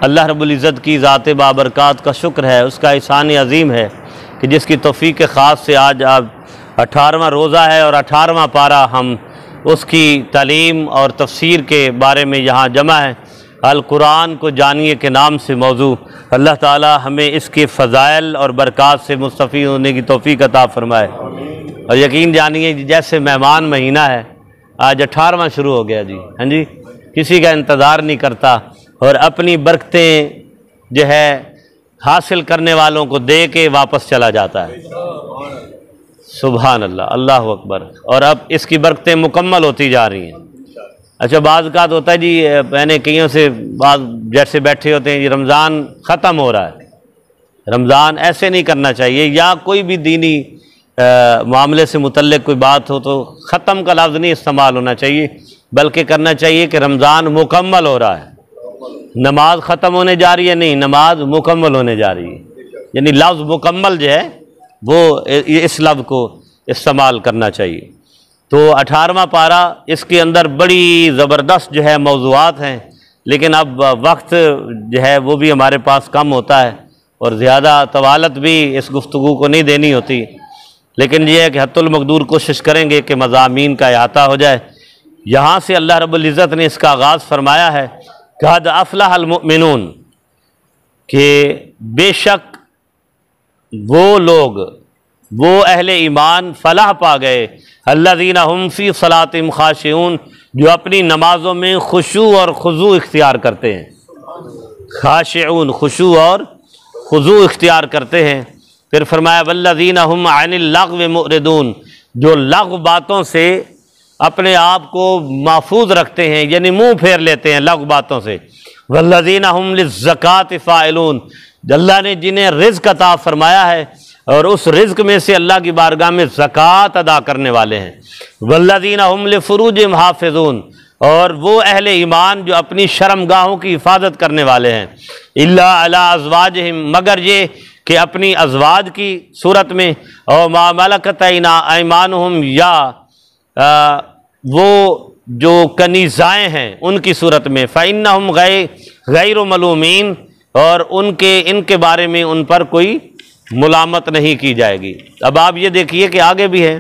अल्लाह रब्बुल इज़्ज़त की ज़ात बाबरकात का शुक्र है, उसका एहसान अज़ीम है कि जिसकी तौफ़ीक़ ख़ास से आज आप 18वां रोज़ा है और 18वां पारा हम उसकी तालीम और तफसीर के बारे में यहाँ जमा है। अल कुरान को जानिए के नाम से मौजू। अल्लाह ताला हमें इसके फ़ज़ाइल और बरक़ात से मुस्तफ़ीद होने की तौफ़ीक़ अता फ़रमाए। और यकीन जानिए जैसे मेहमान महीना है, आज 18वां शुरू हो गया जी। हाँ जी, किसी का इंतज़ार नहीं करता और अपनी बरकतें जो है हासिल करने वालों को दे के वापस चला जाता है। सुभान अल्लाह, अल्लाह अकबर। और अब इसकी बरकतें मुकम्मल होती जा रही हैं। अच्छा, बाज़ का होता है जी, मैंने कईयों से बात जैसे बैठे होते हैं जी, रमज़ान ख़त्म हो रहा है। रमज़ान ऐसे नहीं करना चाहिए, या कोई भी दीनी मामले से मुतल्लिक़ कोई बात हो तो ख़त्म का लफ्ज़ नहीं इस्तेमाल होना चाहिए, बल्कि करना चाहिए कि रमज़ान मुकम्मल हो रहा है। नमाज ख़त्म होने जा रही है नहीं, नमाज मुकम्मल होने जा रही है। यानी लफ्ज़ मुकम्मल जो है वो इस लफ्ज़ को इस्तेमाल करना चाहिए। तो 18वां पारा, इसके अंदर बड़ी ज़बरदस्त जो है मौज़ूआत हैं, लेकिन अब वक्त जो है वो भी हमारे पास कम होता है और ज़्यादा तवालत भी इस गुफ्तगू को नहीं देनी होती। लेकिन ये है कि हत्तुल मक़दूर कोशिश करेंगे कि मज़ामीन का अहाता हो जाए। यहाँ से अल्लाह रब्बुल इज़्ज़त ने इसका आगाज़ फरमाया है, क़द अफ़लहल मुमिनून, कि बेशक वो लोग, वो अहले ईमान फलाह पा गए, अल्लज़ीना हुम फ़ी सलातिहिम ख़ाशिऊन, जो अपनी नमाज़ों में खुशू और खुज़ू इख्तियार करते हैं। ख़ाशिऊन, खुशू और खुज़ू इख्तियार करते हैं। फिर फरमाया वल्लज़ीना हुम अनिल लग़्व मुअरिदून, जो लग़्व बातों से अपने आप को महफूज रखते हैं, यानी मुँह फेर लेते हैं लग़्व बातों से। वल्लज़ीना हुम लिज़्ज़काति फ़ाइलून, अल्लाह ने जिन्हें रिज़्क़ अता फरमाया है और उस रिज़्क़ में से अल्लाह की बारगाह में ज़कात अदा करने वाले हैं। वल्लज़ीना हुम लिफ़ुरूजिहिम हाफ़िज़ून, और वो अहले ईमान जो अपनी शर्मगाहों की हिफाजत करने वाले हैं। इल्ला अला अज़वाजिहिम, मगर ये कि अपनी अज़वाज की सूरत में, और मा मलकत ऐमानुहुम, या वो जो कनीज़ाएँ हैं उनकी सूरत में। फ़इन्नहुम गैर मलूमीन, और उनके इनके बारे में उन पर कोई मुलामत नहीं की जाएगी। अब आप ये देखिए कि आगे भी है,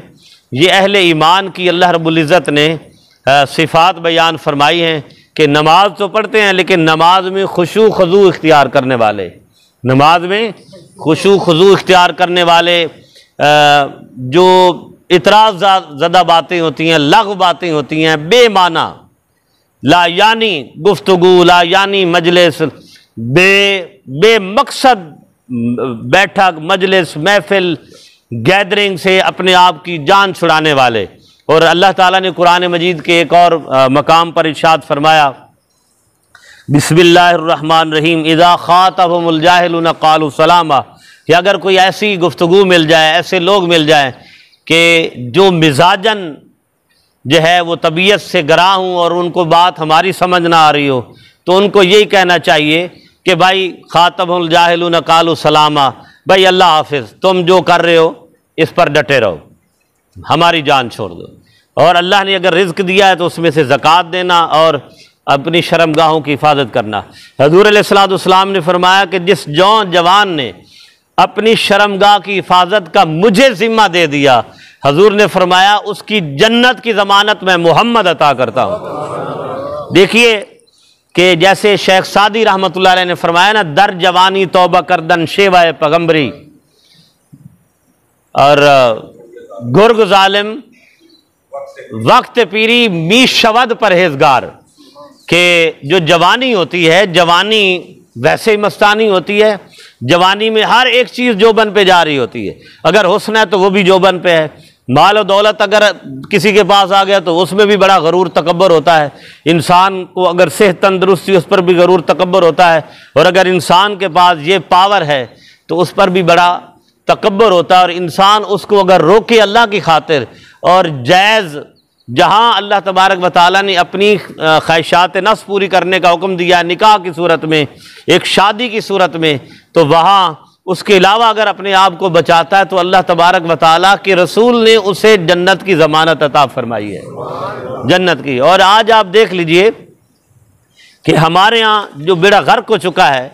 ये अहले ईमान की अल्लाह रब्बुल इज़्ज़त ने सिफ़ात बयान फरमाई हैं कि नमाज तो पढ़ते हैं, लेकिन नमाज में खुशू खुज़ू इख्तियार करने वाले, नमाज में खुशू खुज़ू इख्तियार करने वाले, जो इतराज़ ज़दा बातें होती हैं, लग़्व बातें होती हैं, बेमाना, ला यानी गुफ्तगू, ला यानी मजलिस, बेमकसद बैठक, मजलिस, महफिल, गैदरिंग से अपने आप की जान छुड़ाने वाले। और अल्लाह ताला ने कुरान मजीद के एक और मकाम पर इरशाद फरमाया, बिस्मिल्लाहिर्रहमानिर्रहीम, इज़ा ख़ातबहुमुल जाहिलून क़ालू सलामा, कि अगर कोई ऐसी गुफ्तगू मिल जाए, ऐसे लोग मिल जाए कि जो मिजाजन जो है वो तबीयत से गरा हूँ और उनको बात हमारी समझ ना आ रही हो, तो उनको यही कहना चाहिए कि भाई ख़ातबहुल जाहिलून क़ालू सलामा, भाई अल्लाह हाफिज़, तुम जो कर रहे हो इस पर डटे रहो, हमारी जान छोड़ दो। और अल्लाह ने अगर रिज़्क़ दिया है तो उसमें से ज़कात देना और अपनी शर्मगाहों की हिफाजत करना। हज़ूर अलैहिस्सलाम ने फरमाया कि जिस जवान ने अपनी शर्मगाह की हिफाजत का मुझे ज़िम्मा दे दिया, हजूर ने फरमाया उसकी जन्नत की ज़मानत मैं मोहम्मद अता करता हूँ। देखिए कि जैसे शेख सादी रहमतुल्लाह अलैह ने फरमाया ना, दर जवानी तौबा करदन शेवा पैगम्बरी, और गुर्ग जालिम वक्त पीरी मी शवद परहेजगार, के जो जवानी होती है, जवानी वैसे ही मस्तानी होती है, जवानी में हर एक चीज़ जोबन पे जा रही होती है। अगर हुस्न है तो वो भी जोबन पे है, माल और दौलत अगर किसी के पास आ गया तो उसमें भी बड़ा गरूर तकब्बर होता है। इंसान को अगर सेहत तंदुरुस्ती, उस पर भी गरूर तकब्बर होता है। और अगर इंसान के पास ये पावर है तो उस पर भी बड़ा तकब्बर होता है। और इंसान उसको अगर रोके अल्लाह की खातिर, और जायज़ जहाँ अल्लाह तबारक व तआला ने अपनी ख्वाहिशात नफ्स पूरी करने का हुक्म दिया है निकाह की सूरत में, एक शादी की सूरत में, तो वहाँ उसके अलावा अगर अपने आप को बचाता है तो अल्लाह तबारक व तआला के रसूल ने उसे जन्नत की ज़मानत अता फरमाई है, जन्नत की। और आज आप देख लीजिए कि हमारे यहाँ जो बेड़ा गर्क हो चुका है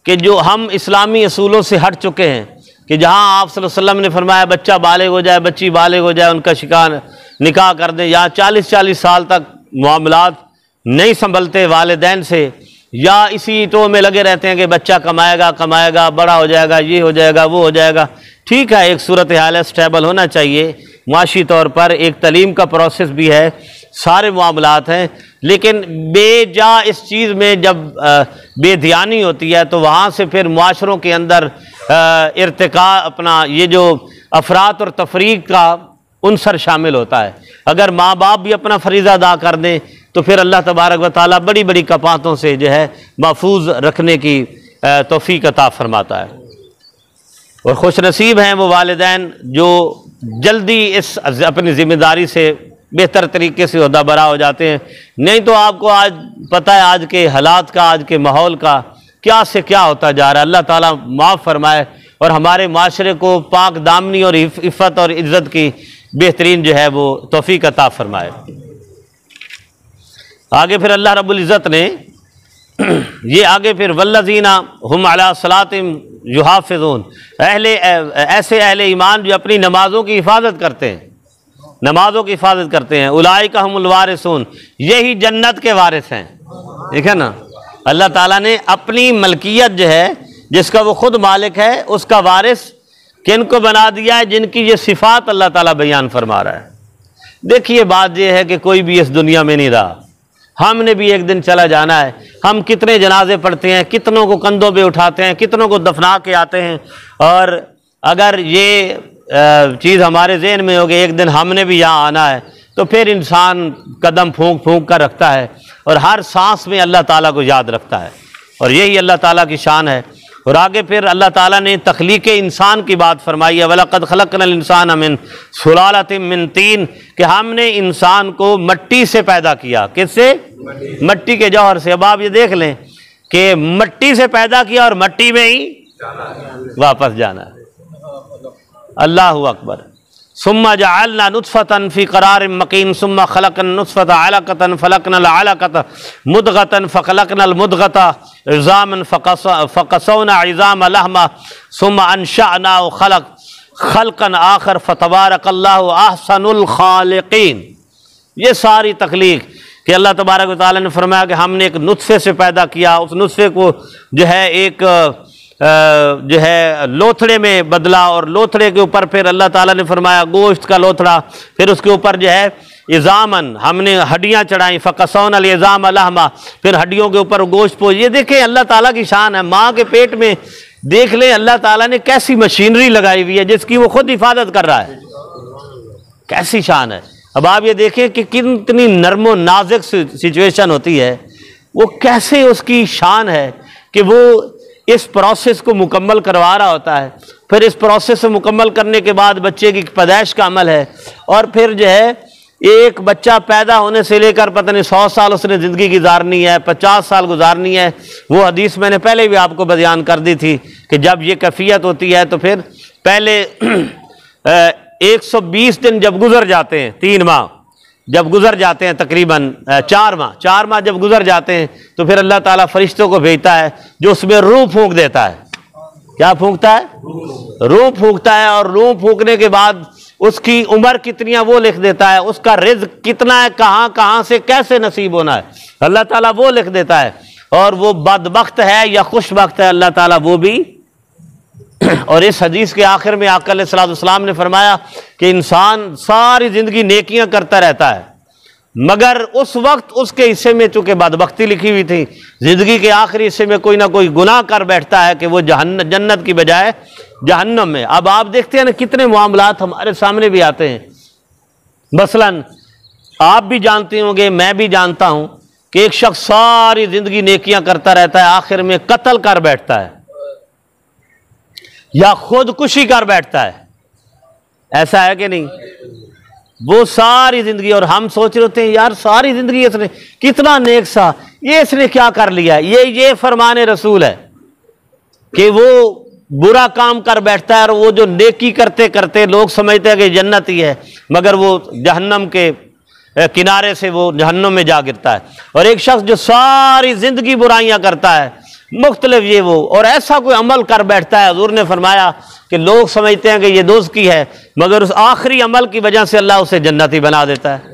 कि जो हम इस्लामी असूलों से हट चुके हैं कि जहाँ आप सल्लल्लाहु अलैहि वसल्लम ने फरमाया बच्चा बालिग हो जाए, बच्ची बालिग हो जाए, उनका शिकार निकाह कर दें, या 40-40 साल तक मामलात नहीं संभलते वालिदैन से, या इसी टो में लगे रहते हैं कि बच्चा कमाएगा कमाएगा, बड़ा हो जाएगा, ये हो जाएगा, वो हो जाएगा। ठीक है, एक सूरत हाल स्टेबल होना चाहिए माशी तौर पर, एक तालीम का प्रोसेस भी है, सारे मामलात हैं, लेकिन बेजा इस चीज़ में जब बेध्यानी होती है तो वहाँ से फिर मुआशरों के अंदर इर्तिका अपना ये जो अफरात और तफरीक का उनसर शामिल होता है। अगर माँ बाप भी अपना फरीज़ा अदा कर दें तो फिर अल्लाह तबारक व तआला बड़ी बड़ी कपातों से जो है महफूज रखने की तौफीक अता फरमाता है। और खुश नसीब हैं वो वालिदैन जो जल्दी इस अपनी ज़िम्मेदारी से बेहतर तरीके से ओहदा बरा हो जाते हैं। नहीं तो आपको आज पता है आज के हालात का, आज के माहौल का क्या से क्या होता जा रहा है। अल्लाह ताला माफ़ फरमाए और हमारे माशरे को पाक दामनी और इफ़्फ़त और इज़्ज़त की बेहतरीन जो है वो तौफीक अता फरमाए। आगे फिर अल्लाह रब्बुल इज़्ज़त ने ये आगे फिर वल्लज़ीना हुम अला सलातिम युहाफ़िज़ून, ऐसे अहले ईमान जो अपनी नमाज़ों की हिफाजत करते हैं, नमाज़ों की हिफाजत करते हैं, उलाइका हुमुल वारिसून, यही जन्नत के वारिस हैं। ठीक है ना, अल्लाह ताला ने अपनी मलकियत जो है जिसका वो खुद मालिक है उसका वारिस किन को बना दिया है, जिनकी ये सिफ़ात अल्लाह ताला बयान फरमा रहा है। देखिए बात यह है कि कोई भी इस दुनिया में नहीं रहा, हमने भी एक दिन चला जाना है। हम कितने जनाजे पढ़ते हैं, कितनों को कंधों पे उठाते हैं, कितनों को दफना के आते हैं, और अगर ये चीज़ हमारे ज़हन में हो कि एक दिन हमने भी यहाँ आना है तो फिर इंसान कदम फूंक फूंक कर रखता है और हर सांस में अल्लाह ताला को याद रखता है, और यही अल्लाह ताला की शान है। और आगे फिर अल्लाह ताला ने तख्लीक़ इंसान की बात फरमाई है, वलक़द खलक़नल इंसान मिन सुलालतिम मिन तीन, कि हमने इंसान को मट्टी से पैदा किया। किससे? मट्टी के जौहर से। अब आप ये देख लें कि मट्टी से पैदा किया और मट्टी में ही वापस जाना है। अल्लाहु अकबर। सुम्मा जअलना नुत्फ़तन फ़ी क़रारिन मकीन सुम्मा ख़लक़ना नुत्फ़त अलक़तन फ़लक़नल अलक़त मुदग़तन फ़ख़लक़नल मुदग़ता इज़ामन फ़क़सौना इज़ाम लहमा सुम्मा अंशअनाहु ख़ल्क़न आख़र फ़तबारकल्लाहु अहसनुल ख़ालिक़ीन। ये सारी तख्लीक़ कि अल्लाह तबारक व तआला ने फरमाया कि हमने एक नुत्फ़े से पैदा किया, उस नुत्फ़े को जो है एक जो है लोथड़े में बदला, और लोथड़े के ऊपर फिर अल्लाह ताला ने फरमाया गोश्त का लोथड़ा, फिर उसके ऊपर जो है इज़ामन हमने हड्डियाँ चढ़ाई, फ़क़सौनल इज़ाम लहमा, फिर हड्डियों के ऊपर गोश्त पोष। ये देखें अल्लाह ताला की शान है। माँ के पेट में देख लें अल्लाह ताला ने कैसी मशीनरी लगाई हुई है जिसकी वो खुद हिफाजत कर रहा है, कैसी शान है। अब आप ये देखें कि कितनी नर्म व नाजुक सिचुएशन होती है, वो कैसे उसकी शान है कि वो इस प्रोसेस को मुकम्मल करवा रहा होता है। फिर इस प्रोसेस से मुकम्मल करने के बाद बच्चे की पैदाइश का अमल है, और फिर जो है एक बच्चा पैदा होने से लेकर पता नहीं 100 साल उसने ज़िंदगी गुजारनी है, 50 साल गुजारनी है। वो हदीस मैंने पहले भी आपको बयान कर दी थी कि जब ये कैफियत होती है तो फिर पहले 120 दिन जब गुजर जाते हैं, 3 माह जब गुजर जाते हैं, तकरीबन 4 माह जब गुजर जाते हैं तो फिर अल्लाह ताला फरिश्तों को भेजता है जो उसमें रूह फूंक देता है। क्या फूंकता है? रूह फूंकता है, और रूह फूंकने के बाद उसकी उम्र कितनी है वो लिख देता है, उसका रिज़्क़ कितना है, कहाँ कहाँ से कैसे नसीब होना है अल्लाह ताला वो लिख देता है, और वो बदबख्त है या खुशबख्त है अल्लाह ताला वो भी। और इस हदीस के आखिर में आका अलैहिस्सलाम ने फरमाया कि इंसान सारी ज़िंदगी नेकियां करता रहता है, मगर उस वक्त उसके हिस्से में चूँकि बदबख्ती लिखी हुई थी, ज़िंदगी के आखिरी हिस्से में कोई ना कोई गुनाह कर बैठता है कि वो जन्नत की बजाय जहन्नम में। अब आप देखते हैं ना कितने मामलात हमारे सामने भी आते हैं। मसलन आप भी जानते होंगे, मैं भी जानता हूँ कि एक शख्स सारी ज़िंदगी नेकियां करता रहता है, आखिर में कत्ल कर बैठता है या खुदकुशी कर बैठता है। ऐसा है कि नहीं? वो सारी जिंदगी, और हम सोच रहे होते हैं यार सारी जिंदगी इसने कितना नेक सा, ये इसने क्या कर लिया। ये फरमाने रसूल है कि वो बुरा काम कर बैठता है, और वो जो नेकी करते करते लोग समझते हैं कि जन्नत ही है, मगर वो जहन्नम के किनारे से वो जहन्नुम में जा गिरता है। और एक शख्स जो सारी ज़िंदगी बुराइयां करता है, मुख्तलिफ ये वो, और ऐसा कोई अमल कर बैठता है, हुजूर ने फरमाया कि लोग समझते हैं कि ये दोज़खी है, मगर उस आखिरी अमल की वजह से अल्लाह उसे जन्नती बना देता है।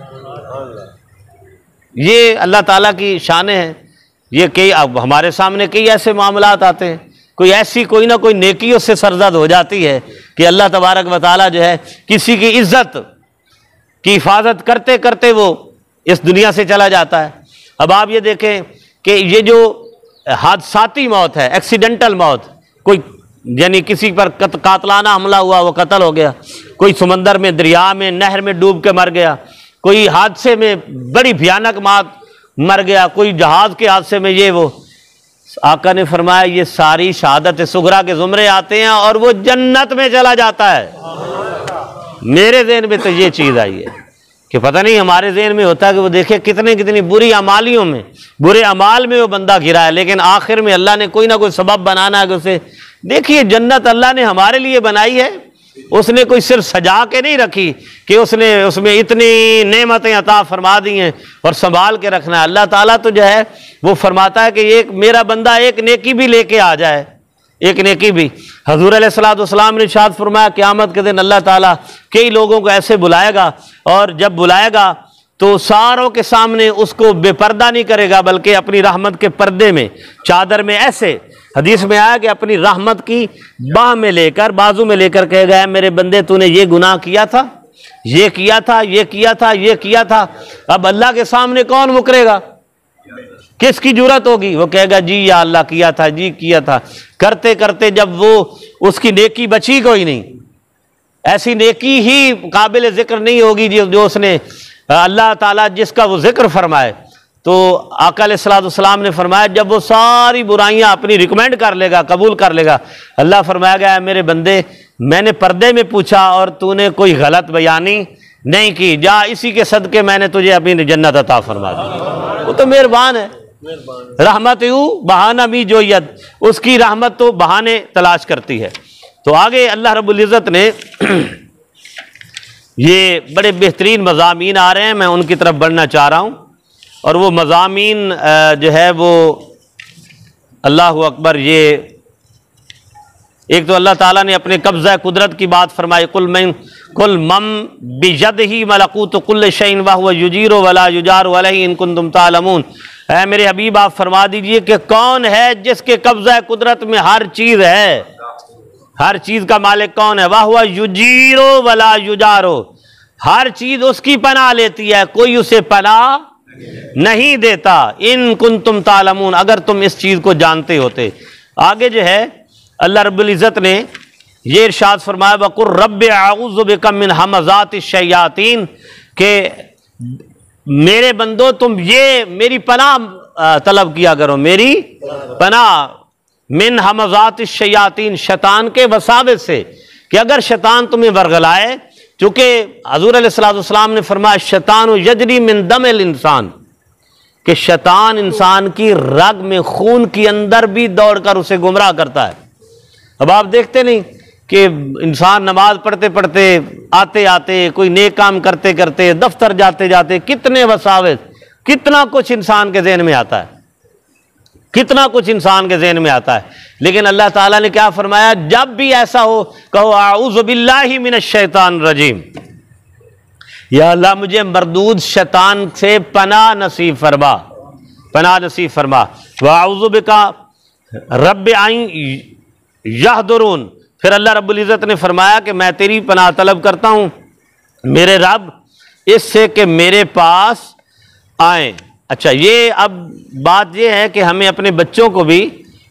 ये अल्लाह ताला की शाने हैं। ये कई अब हमारे सामने कई ऐसे मामलात आते हैं, कोई ऐसी कोई ना कोई नेकी उससे सरजद हो जाती है कि अल्लाह तबारक व तआला जो है किसी की इज्जत की हिफाजत करते करते वो इस दुनिया से चला जाता है। अब आप ये देखें कि ये जो हादसाती मौत है, एक्सीडेंटल मौत, कोई यानी किसी पर कातलाना हमला हुआ, वो कत्ल हो गया, कोई समंदर में, दरिया में, नहर में डूब के मर गया, कोई हादसे में बड़ी भयानक मौत मर गया, कोई जहाज के हादसे में, ये वो, आका ने फरमाया ये सारी शहादत सुगरा के जुमरे आते हैं और वो जन्नत में चला जाता है। मेरे ज़हन में तो ये चीज़ आई है कि पता नहीं हमारे ज़हन में होता है कि वो देखे कितनी बुरी अमालियों में, बुरे अमाल में वो बंदा गिरा है, लेकिन आखिर में अल्लाह ने कोई ना कोई सबब बनाना है कि उसे, देखिए जन्नत अल्लाह ने हमारे लिए बनाई है, उसने कोई सिर्फ सजा के नहीं रखी कि उसने उसमें इतनी नेमतें अता फरमा दी हैं और संभाल के रखना है। अल्लाह ताला तो जो है वो फरमाता है कि एक मेरा बंदा एक नेकी भी लेके आ जाए, एक नेकी भी। हजूर अलैहिस्सलाम ने इरशाद फरमाया क़यामत के दिन अल्लाह ताला कई लोगों को ऐसे बुलाएगा, और जब बुलाएगा तो सारों के सामने उसको बेपर्दा नहीं करेगा, बल्कि अपनी रहमत के पर्दे में, चादर में, ऐसे हदीस में आया कि अपनी रहमत की बाह में लेकर, बाजू में लेकर कहेगा मेरे बंदे तूने ये गुनाह किया था, ये किया था, ये किया था, ये किया था। अब अल्लाह के सामने कौन मुकरेगा, किसकी जुरत होगी? वो कहेगा जी या अल्लाह किया था, जी किया था। करते करते जब वो उसकी नेकी बची कोई नहीं, ऐसी नेकी ही काबिल जिक्र नहीं होगी जो उसने अल्लाह ताला जिसका वो जिक्र फरमाए। तो आका अलैहिस्सलाम ने फरमाया जब वो सारी बुराइयां अपनी रिकमेंड कर लेगा, कबूल कर लेगा, अल्लाह फरमाया गया मेरे बंदे मैंने पर्दे में पूछा और तूने कोई गलत बयानी नहीं की, जा इसी के सदके मैंने तुझे अपनी जन्नत अता फरमा दी। वो तो मेहरबान है, रहमत यू बहाना मी जो यद, उसकी रहमत तो बहाने तलाश करती है। तो आगे अल्लाह रब्बुल इज़्ज़त ने ये बड़े बेहतरीन मज़ामीन आ रहे हैं, मैं उनकी तरफ बढ़ना चाह रहा हूँ। और वो मज़ामीन जो है वो अल्लाह अकबर, ये एक तो अल्लाह ताला ने अपने कब्ज़ा कुदरत की बात फरमाई, कुल मम बियदिही मलकूत कुल्ल शैइन व हुवा युजीरु वला युजारु अलैहि इन कुंतुम तालमून। ऐ मेरे हबीब आप फरमा दीजिए कि कौन है जिसके कब्ज़ा कुदरत में हर चीज़ है, हर चीज़ का मालिक कौन है? वह हुआ युजीरु वला युजारु, हर चीज़ उसकी पनाह लेती है, कोई उसे पनाह नहीं देता। इन कुंतुम तालमून, अगर तुम इस चीज़ को जानते होते। आगे जो है अल्लाह रब्बुल इज़्ज़त ने ये इरशाद फरमाया वक़ुल रब्बि अऊज़ु बिका मिन हमज़ातिश शयातीन, के मेरे बंदो तुम ये मेरी पनाह तलब किया करो, मेरी पनाह मिन हमज़ातिश शयातीन, शैतान के वसावस से, कि अगर शैतान तुम्हें वर्गलाए, चूँकि हज़ूर अलैहिस्सलाम ने फरमाया शैतान यजरी मिन दमिल इंसान, कि शैतान इंसान की रग में, खून के अंदर भी दौड़कर उसे गुमराह करता है। अब आप देखते नहीं कि इंसान नमाज पढ़ते पढ़ते, आते आते, कोई नेक काम करते करते, दफ्तर जाते जाते, कितने वसावस, कितना कुछ इंसान के ज़हन में आता है, कितना कुछ इंसान के ज़हन में आता है। लेकिन अल्लाह ताला ने क्या फरमाया, जब भी ऐसा हो कहो आऊज़ु बिल्लाहि मिनश शैतानिर रजीम, या अल्लाह मुझे मरदूद शैतान से पनाह नसीब फरमा, पनाह नसीब फरमा। व आऊज़ु बिका रब्बि अन यहदुरून, फिर अल्लाह रब्बुल इज़्ज़त ने फरमाया कि मैं तेरी पनाह तलब करता हूँ मेरे रब इससे कि मेरे पास आए। अच्छा, ये अब बात ये है कि हमें अपने बच्चों को भी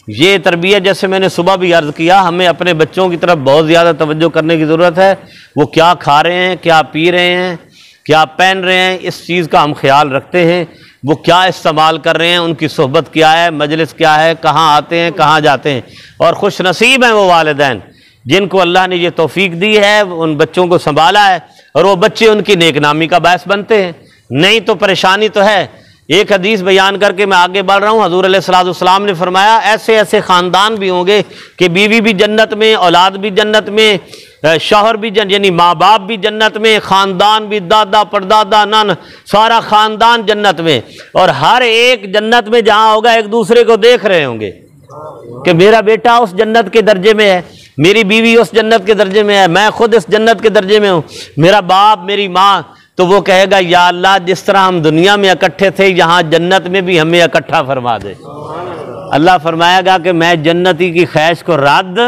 ये तरबियत, जैसे मैंने सुबह भी अर्ज़ किया, हमें अपने बच्चों की तरफ बहुत ज़्यादा तवज्जो करने की ज़रूरत है। वो क्या खा रहे हैं, क्या पी रहे हैं, क्या पहन रहे हैं, इस चीज़ का हम ख्याल रखते हैं। वो क्या इस्तेमाल कर रहे हैं, उनकी सोहबत क्या है, मजलिस क्या है, कहाँ आते हैं, कहाँ जाते हैं। और खुश नसीब हैं वो वालिदैन जिनको अल्लाह ने ये तौफीक दी है, उन बच्चों को संभाला है, और वो बच्चे उनकी नेकनामी का बायस बनते हैं। नहीं तो परेशानी तो है। एक हदीस बयान करके मैं आगे बढ़ रहा हूँ। हज़ूर अलैहिस्सलाम ने फरमाया ऐसे ऐसे ख़ानदान भी होंगे कि बीवी भी जन्नत में, औलाद भी जन्नत में, शौहर भी यानी माँ बाप भी जन्नत में, ख़ानदान भी, दादा परदादा नान सारा ख़ानदान जन्नत में, और हर एक जन्नत में जहाँ होगा एक दूसरे को देख रहे होंगे कि मेरा बेटा उस जन्नत के दर्जे में है, मेरी बीवी उस जन्नत के दर्जे में है, मैं खुद इस जन्नत के दर्जे में हूँ, मेरा बाप मेरी माँ। तो वो कहेगा या अल्लाह जिस तरह हम दुनिया में इकट्ठे थे यहाँ जन्नत में भी हमें इकट्ठा फरमा दे। अल्लाह फरमाएगा कि मैं जन्नती की ख्वाहिश को रद्द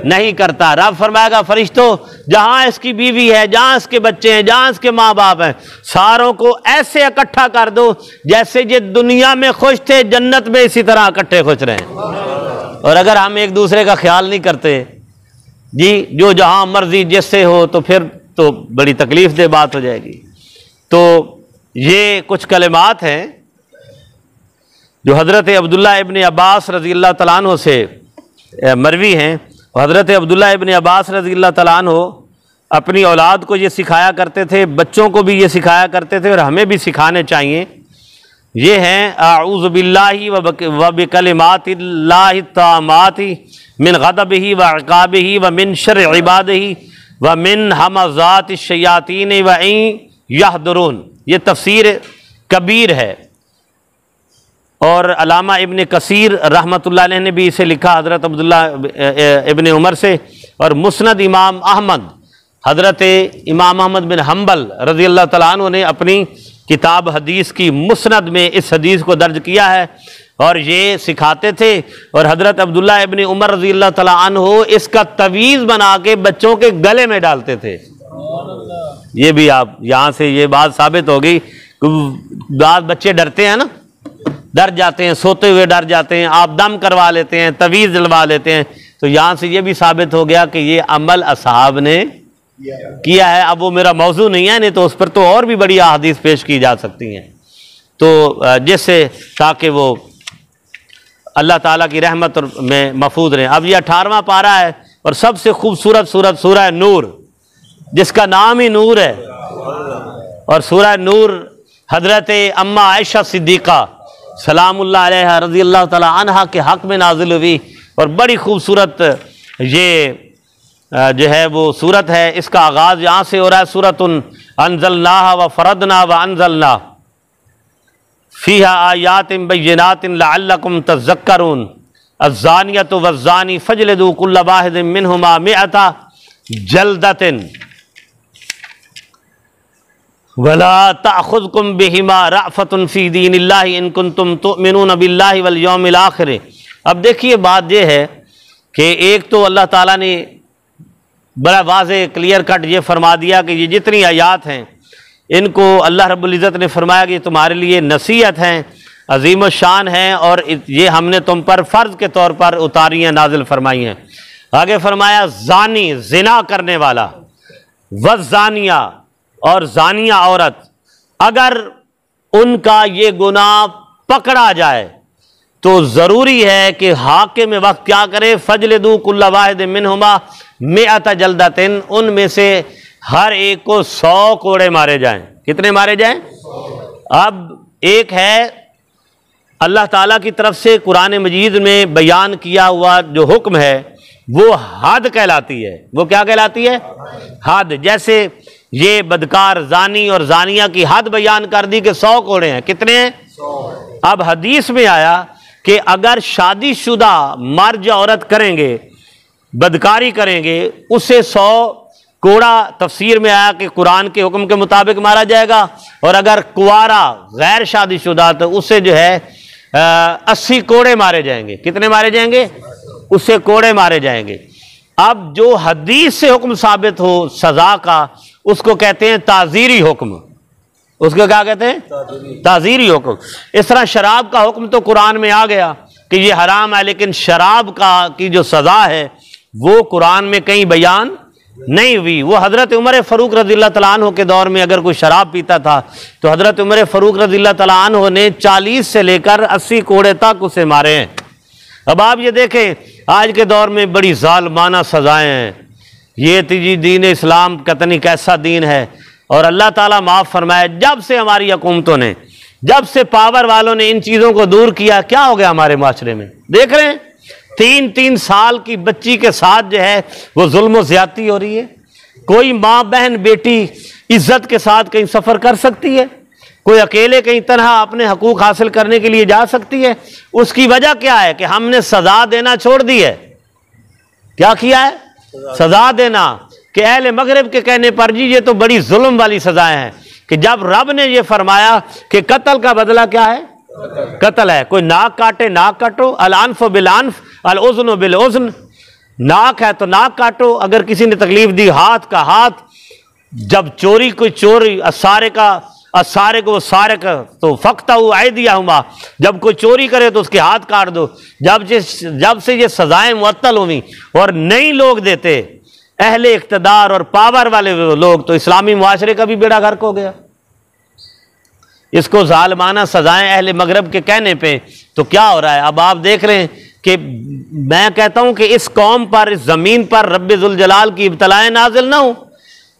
नहीं करता। रब फरमाएगा फरिश्तों जहाँ इसकी बीवी है, जहाँ इसके बच्चे हैं, जहाँ इसके माँ बाप हैं, सारों को ऐसे इकट्ठा कर दो जैसे ये दुनिया में खुश थे जन्नत में इसी तरह इकट्ठे खुश रहें। और अगर हम एक दूसरे का ख्याल नहीं करते जी, जो जहाँ मर्जी जिससे हो, तो फिर तो बड़ी तकलीफ दे बात हो जाएगी। तो ये कुछ कलिमात हैं जो हज़रत अब्दुल्ला इब्न अब्बास रज़ी अल्लाह तआला अन्हु से मरवी हैं। हज़रत अब्दुल्ला इब्न अब्बास रज़ी अल्लाह तआला अन्हु अपनी औलाद को ये सिखाया करते थे, बच्चों को भी ये सिखाया करते थे और हमें भी सिखाने चाहिए। ये हैं आऊज़ु बिल्लाहि व बिकलिमातिल्लाहि ताम्माति मिन गज़बिही व इक़ाबिही व मिन शर्रि इबादिही व मिन हमाज़ाति शयातीन व इन यहदुरून। ये तफसीर कबीर है और अलामा इब्न कसीर रहमतुल्लाह अलैह ने भी इसे लिखा हज़रत अब्दुल्ला इब्न उमर से। और मुस्नद इमाम अहमद, हज़रत इमाम अहमद बिन हम्बल रज़ी अल्लाह तआला अन्हु ने अपनी किताब हदीस की मुस्नद में इस हदीस को दर्ज किया है और ये सिखाते थे। और हज़रत अब्दुल्ला इब्न उमर रज़ी अल्लाह तआला अन्हु इसका तवीज़ बना के बच्चों के गले में डालते थे। ये भी आप यहाँ से ये बात साबित हो गई। बाद बच्चे डरते हैं ना, डर जाते हैं, सोते हुए डर जाते हैं, आप दम करवा लेते हैं, तवीज़ दिलवा लेते हैं। तो यहाँ से ये भी साबित हो गया कि ये अमल असहाब ने किया है। अब वो मेरा मौजू नहीं है, नहीं तो उस पर तो और भी बड़ी अहादीस पेश की जा सकती हैं। तो जिससे ताकि वो अल्लाह ताला की रहमत में महफूज रहें। अब ये 18वां पारा है और सबसे खूबसूरत सूरत सूरह नूर, जिसका नाम ही नूर है। और सूरह नूर हज़रत अम्मा आयशा सिद्दीक़ा सलामुल्लाह अलैहा रज़ी अल्लाह तआला अन्हा के हक़ में नाजिल हुई और बड़ी खूबसूरत ये जो है वो सूरत है। इसका आगाज़ यहाँ से हो रहा है, सूरतुन अंज़लनाहा व फ़रदना व अंज़लना फ़ीहा आयातिन बय्यिनातिन लअल्लकुम तज़क्करून अज़्ज़ानियतु वज़्ज़ानी फ़जलिदू कुल्ल वाहिदिन मिनहुमा मिअता जल्दतिन वला तअख़ुज़कुम बिहिमा रअफ़तुन फ़ी दीनिल्लाहि इन कुंतुम तुअमिनून बिल्लाहि वल यौमिल आख़िर। अब देखिए बात यह है कि एक तो अल्लाह ताला ने बड़ा वाज़े क्लियर कट ये फरमा दिया कि ये जितनी आयात हैं इनको अल्लाह रब्बुल इज़्ज़त ने फरमाया कि तुम्हारे लिए नसीहत हैं, अज़ीम शान हैं और ये हमने तुम पर फ़र्ज़ के तौर पर उतारी हैं, नाजिल फरमाई हैं। आगे फरमाया ज़ानी ज़िना करने वाला, वज़्ज़ानिया और ज़ानिया औरत, अगर उनका ये गुनाह पकड़ा जाए तो ज़रूरी है कि हाकिम वक्त क्या करे, फ़जलिदू कुल्ल वाहिद मिनहुमा मिअता जल्दतिन, उनमें से हर एक को 100 कोड़े मारे जाएं। कितने मारे जाएं? अब एक है अल्लाह ताला की तरफ से कुरान मजीद में बयान किया हुआ जो हुक्म है वो हद कहलाती है। वो क्या कहलाती है? हद। जैसे ये बदकार जानी और जानिया की हद बयान कर दी कि 100 कोड़े हैं। कितने हैं? 100। अब हदीस में आया कि अगर शादीशुदा मर्द औरत करेंगे, बदकारी करेंगे, उसे 100 कोड़ा तफसीर में आया कि कुरान के हुक्म के मुताबिक मारा जाएगा। और अगर कुआरा गैर शादीशुदा तो उससे जो है 80 कोड़े मारे जाएंगे। कितने मारे जाएंगे? उससे कोड़े मारे जाएंगे। अब जो हदीस से हुक्म साबित हो सजा का, उसको कहते हैं ताज़ीरी हुक्म। उसको क्या कहते हैं? ताज़ीरी हुक्म। इस तरह शराब का हुक्म तो कुरान में आ गया कि ये हराम है, लेकिन शराब का की जो सज़ा है वो कुरान में कहीं बयान नहीं हुई। वो हज़रत उमर फ़ारूक रज़ियल्लाहु तआला अन्हु के दौर में अगर कोई शराब पीता था तो हज़रत उमर फ़ारूक रज़ियल्लाहु तआला अन्हु ने 40 से लेकर 80 कोड़े तक उसे मारे हैं। अब आप ये देखें आज के दौर में बड़ी ज़ालिमाना सज़ाएँ हैं। ये जी दीन इस्लाम कतनी कैसा दीन है। और अल्लाह ताला माफ़ फरमाए, जब से हमारी हुकूमतों ने, जब से पावर वालों ने इन चीज़ों को दूर किया, क्या हो गया हमारे माशरे में? देख रहे हैं 3-3 साल की बच्ची के साथ जो है वो जुल्म ज्यादती हो रही है। कोई माँ बहन बेटी इज्जत के साथ कहीं सफर कर सकती है? कोई अकेले कहीं तनहा अपने हकूक हासिल करने के लिए जा सकती है? उसकी वजह क्या है कि हमने सजा देना छोड़ दी है। क्या किया है? सजा देना। कि अहले मगरिब के कहने पर जी ये तो बड़ी जुल्म वाली सजाएं हैं, कि जब रब ने ये फरमाया कि कत्ल का बदला क्या है? कत्ल है। कोई नाक काटे नाक काटो, अल अनफ बिल अनफ अल उज़्न बिल उज़्न। नाक है तो नाक काटो, अगर किसी ने तकलीफ दी हाथ का हाथ। जब चोरी कोई चोरी असारे को सारे का तो फख्ता हुआ आय दिया हुआ, जब कोई चोरी करे तो उसके हाथ काट दो। जब से ये सजाएं मुअत्तल हुई और नई लोग देते अहले इख्तदार और पावर वाले लोग, तो इस्लामी मुआशरे का भी बेड़ा गर्क हो गया। इसको जालिमाना सजाएं अहले मगरब के कहने पे तो क्या हो रहा है? अब आप देख रहे हैं कि मैं कहता हूं कि इस कौम पर, इस जमीन पर रब्बे जुल जलाल की इब्तलाएं नाजिल ना हो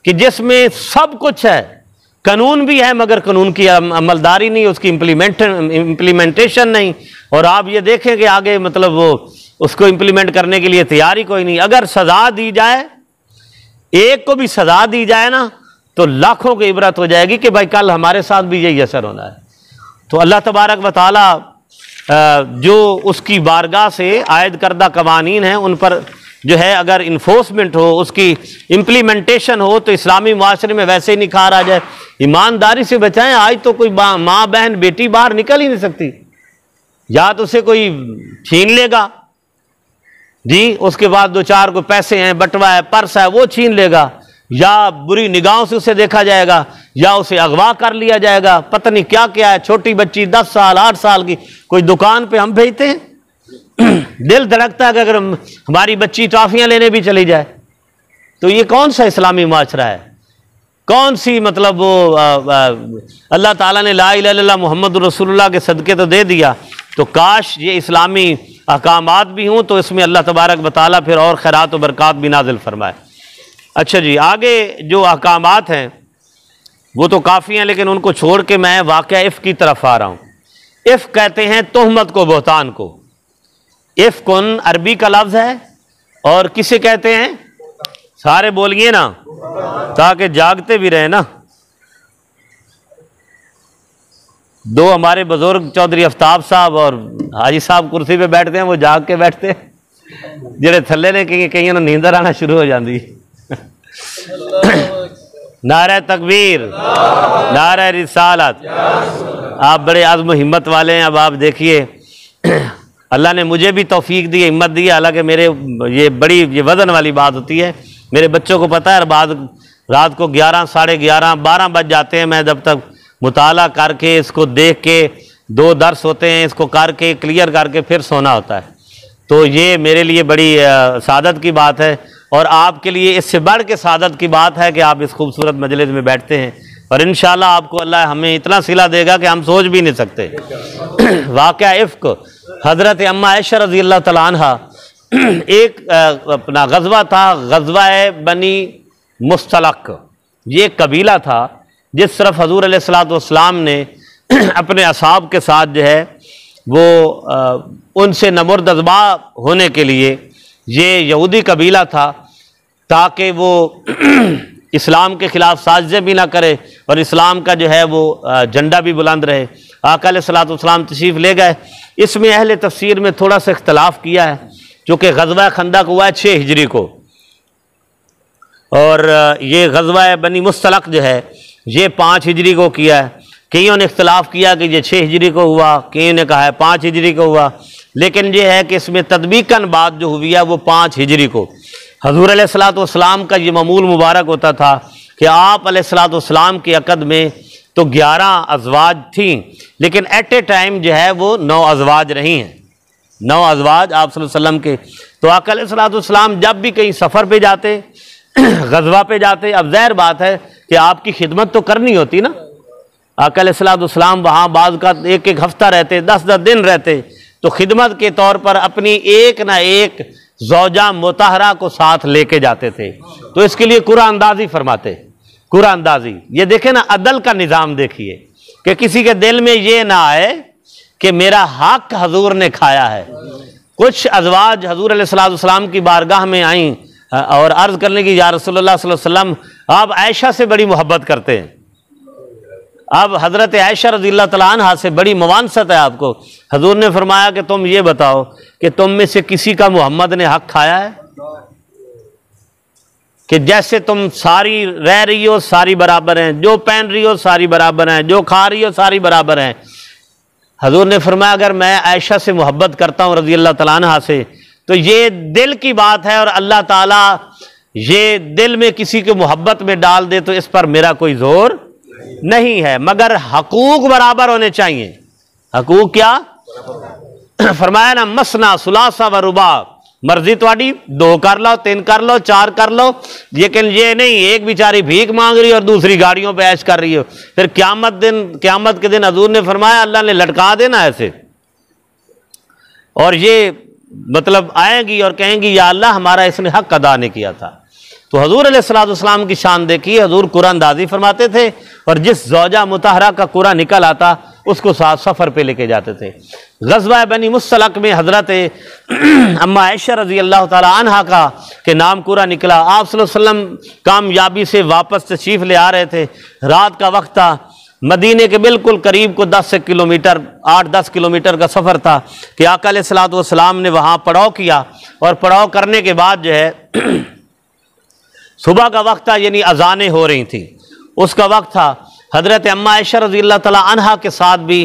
कि जिसमें सब कुछ है, कानून भी है मगर कानून की अमलदारी नहीं, उसकी इम्प्लीमेंटेशन नहीं। और आप ये देखें कि आगे मतलब वो उसको इम्प्लीमेंट करने के लिए तैयारी कोई नहीं। अगर सजा दी जाए, एक को भी सजा दी जाए ना, तो लाखों की इबरत हो जाएगी कि भाई कल हमारे साथ भी यही असर होना है। तो अल्लाह तबारक व तआला जो उसकी बारगाह से आयद करदा कवानीन हैं उन पर जो है अगर इन्फोर्समेंट हो, उसकी इम्प्लीमेंटेशन हो, तो इस्लामी मुआशरे में वैसे ही निखार आ जाए। ईमानदारी से बचाएं। आज तो कोई माँ बहन बेटी बाहर निकल ही नहीं सकती, या तो उसे कोई छीन लेगा जी, उसके बाद 2-4 को पैसे हैं, बटवा है, पर्स है, वो छीन लेगा, या बुरी निगाहों से उसे देखा जाएगा, या उसे अगवा कर लिया जाएगा। पता नहीं क्या क्या है। छोटी बच्ची 10 साल 8 साल की, कोई दुकान पे हम भेजते हैं दिल धड़कता है कि अगर हमारी बच्ची टॉफियां लेने भी चली जाए। तो ये कौन सा इस्लामी माशरा है? कौन सी मतलब वो अल्लाह ताला ने ला इलाहा इल्लल्लाह मुहम्मद रसूलुल्लाह के सदके तो दे दिया, तो काश ये इस्लामी अहकामात भी हों तो इसमें अल्लाह तबारक व तआला फिर और खैरात और बरक़ात भी नाजिल फरमाए। अच्छा जी, आगे जो अहकामात हैं वो तो काफ़ी हैं, लेकिन उनको छोड़ के मैं वाक़या इफ़ की तरफ आ रहा हूँ। इफ़ कहते हैं तोहमत को, बहतान को। इफ़्कुन अरबी का लफ्ज़ है, और किसे कहते हैं? सारे बोलिए ना ताकि जागते भी रहे ना। दो हमारे बुजुर्ग चौधरी आफ्ताब साहब और हाजी साहब कुर्सी पे बैठते हैं, वो जाग के बैठते हैं। जेड़े थल्ले ने कई नींदर आना शुरू हो जाती। नारे तकबीर, नारे रिसालत। आप बड़े आज़्म हिम्मत वाले हैं। अब आप देखिए, अल्लाह ने मुझे भी तौफीक दी, हिम्मत दी। हालांकि मेरे ये वज़न वाली बात होती है। मेरे बच्चों को पता है, बाद रात को 11, साढ़े 11, 12 बज जाते हैं। मैं जब तक मुताला करके इसको देख के, 2 दर्स होते हैं, इसको करके क्लियर करके फिर सोना होता है। तो ये मेरे लिए बड़ी सादत की बात है, और आपके लिए इससे बढ़ के सादत की बात है कि आप इस खूबसूरत मजलिस में बैठते हैं। और इंशाअल्लाह आपको अल्लाह हमें इतना सिला देगा कि हम सोच भी नहीं सकते। वाक़या इफ़्क, हज़रत अम्मा आयशा रज़ी अल्लाह तआला अन्हा, एक अपना गज़वा था, गज़वा बनी मुस्तलक। ये कबीला था जिस तरफ हज़ूर अलैहिस्सलातु वस्सलाम ने अपने असहाब के साथ जो है वो उनसे नमुर्दज़बा होने के लिए, ये यहूदी कबीला था, ताकि वो इस्लाम के ख़िलाफ़ साजिशें भी ना करे और इस्लाम का जो है वो झंडा भी बुलंद रहे। आका अलैहिस्सलातु वस्सलाम तशरीफ़ ले गए। इसमें अहले तफसीर में थोड़ा सा इख्तलाफ किया है, चूँकि ग़ज़वा खंदक हुआ है 6 हिजरी को, और ये ग़ज़वा बनी मुस्तलक जो है ये 5 हिजरी को किया है। कईयों ने इख्तलाफ किया कि ये 6 हिजरी को हुआ, कईयों ने कहा है 5 हिजरी को हुआ, लेकिन ये है कि इसमें तदबीकन बात जो हुई है वो 5 हिजरी को। हज़ूर अलैहिस्सलातु वस्सलाम का ये मामूल मुबारक होता था कि आप अलैहिस्सलातु वस्सलाम के अक़द में तो 11 अज़वाज थीं, लेकिन एट ए टाइम जो है वो 9 अज़वाज रही हैं, 9 अज़वाज आप सल्लल्लाहु अलैहि वसल्लम के। तो आका अलैहिस्सलातु वस्सलाम जब भी कहीं सफ़र पे जाते, गज़वा पे जाते, अब ज़ाहिर बात है कि आपकी खिदमत तो करनी होती ना। आका अलैहिस्सलातु वस्सलाम वहाँ बाज़ का 1-1 हफ़्ता रहते, 10-10 दिन रहते, तो खिदमत के तौर पर अपनी एक ना एक ज़ौजा मुतहरा को साथ लेके जाते थे। तो इसके लिए कुरान अंदाज़ी फरमाते, कुरान अंदाज़ी। ये देखें ना, अदल का निज़ाम देखिए कि किसी के दिल में ये ना आए कि मेरा हक हजूर ने खाया है। कुछ अज़वाज हज़ूर अलैहिस्सलाम की बारगाह में आईं और अर्ज़ करने की, या रसूलुल्लाह सल्लल्लाहु अलैहि वसल्लम आप आयशा से बड़ी मोहब्बत करते हैं, अब हज़रत आयशा रज़ियल्लाहु तआला अन्हा से बड़ी मुवानसत है आपको। हजूर ने फरमाया कि तुम ये बताओ कि तुम में से किसी का मोहम्मद ने हक खाया है? कि जैसे तुम सारी रह रही हो सारी बराबर हैं, जो पहन रही हो सारी बराबर हैं, जो खा रही हो सारी बराबर हैं। हजूर ने फरमाया अगर मैं आयशा से मोहब्बत करता हूँ रज़ियल्लाहु तआला अन्हा से, तो ये दिल की बात है और अल्लाह ताला ये दिल में किसी को मोहब्बत में डाल दे तो इस पर मेरा कोई जोर नहीं है, मगर हकूक बराबर होने चाहिए। हकूक क्या? फरमाया ना मसना सुलासा व रुबा, मर्जी थोड़ी 2 कर लो, 3 कर लो, 4 कर लो, लेकिन ये नहीं एक बेचारी भीख मांग रही और दूसरी गाड़ियों पे ऐश कर रही हो। फिर क़यामत के दिन हजूर ने फरमाया अल्लाह ने लटका देना ऐसे, और ये मतलब आएंगी और कहेंगी या अल्लाह हमारा इसने हक अदा नहीं किया था। तो हजूर अलैहिस्सलाम की शान देखिए, हजूर कुरानदाजी फरमाते थे और जिस ज़ौजा मुतहरा का कुरान निकल आता उसको साथ सफ़र पे लेके जाते थे। ग़ज़वा बनी मुस्तलक में हज़रत अम्मा आयशा रज़ियल्लाहु ताला अन्हा का के नाम कुरान निकला। आप सल्लल्लाहु अलैहि वसल्लम कामयाबी से वापस तशरीफ़ ले आ रहे थे, रात का वक्त था, मदीने के बिल्कुल करीब को 10 किलोमीटर 8-10 किलोमीटर का सफ़र था कि आका अलैहिस्सलातु वस्सलाम ने वहाँ पड़ाव किया, और पड़ाव करने के बाद जो है सुबह का वक्त था, यानी अजानें हो रही थी, उसका वक्त था। हज़रत अम्मा आयशा रज़ियल्लाहु तआला अन्हा के साथ भी